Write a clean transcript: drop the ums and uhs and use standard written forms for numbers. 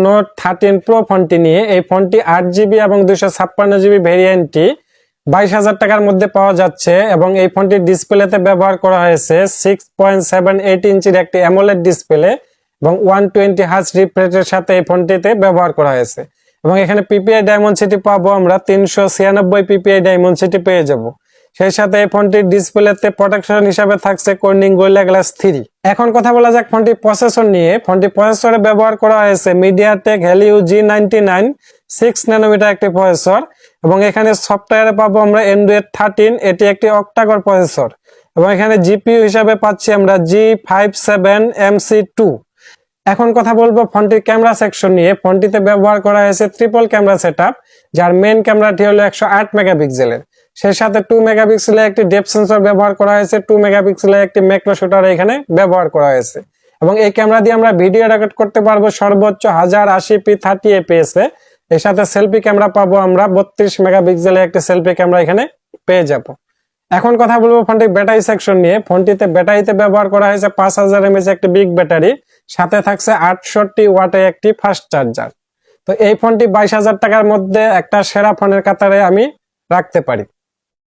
Note 13 pro ফোনটি নিয়ে। এই ফোনটি 8GB এবং 256GB ভেরিয়েন্টটি 22,000 টাকার মধ্যে পাওয়া যাচ্ছে এবং এই ফোনটির ডিসপ্লেতে ব্যবহার করা হয়েছে 6.78 ইঞ্চির একটি অ্যামোলেড ডিসপ্লে এবং 120 হার্জ রিফ্রেশের সাথে এই ফোনটিতে ব্যবহার করা হয়েছে। এবং এখানে পিপিআই ডায়মন্ড পাবো আমরা 396 পিপিআই ডায়মন্ড পেয়ে যাব। সেই সাথে এই ফোনটির ডিসপ্লেতে প্রোটেকশন হিসাবে থাকছে কর্নিং গোরিল্লা গ্লাস 3। এখন কথা বলা যাক ফোনটির প্রসেসর নিয়ে। ফোনটির প্রসেসরে ব্যবহার করা হয়েছে মিডিয়াটেক হেলিও G99 6 ন্যানোমিটার একটি প্রসেসর এবং এখানে সফটওয়্যারে পাবো আমরা অ্যান্ড্রয়েড 13, এটি একটি অক্টাকোর প্রসেসর এবং এখানে জিপিইউ হিসাবে পাচ্ছি আমরা G57MC2। এখন কথা বলবো ফোনটির ক্যামেরা সেকশন নিয়ে। ফোনটিতে ব্যবহার করা হয়েছে ট্রিপল ক্যামেরা সেটআপ, যার মেইন ক্যামেরাটি হলো 108 মেগাপিক্সেলের। সেই সাথে 2 মেগাপিক্সেলের একটি ডেপথ সেন্সর ব্যবহার করা হয়েছে, 2 মেগাপিক্সেলের একটি ম্যাক্রো শুটার এখানে ব্যবহার করা হয়েছে এবং এই ক্যামেরা দিয়ে আমরা ভিডিও রেকর্ড করতে পারবো সর্বোচ্চ 1080p 30fps এ। এর সাথে সেলফি ক্যামেরা পাবো আমরা 32 মেগাপিক্সেলের একটি সেলফি ক্যামেরা এখানে পেয়ে যাব। এখন কথা বলবো ফোনটির ব্যাটারি সেকশন নিয়ে। ফোনটিতে ব্যাটারিতে ব্যবহার করা হয়েছে 5000 mAh একটি বিগ ব্যাটারি, সাথে থাকছে 68 ওয়াটের একটি ফাস্ট চার্জার। তো এই ফোনটি 22,000 টাকার মধ্যে একটা সেরা ফোনের কাতারে আমি রাখতে পারি।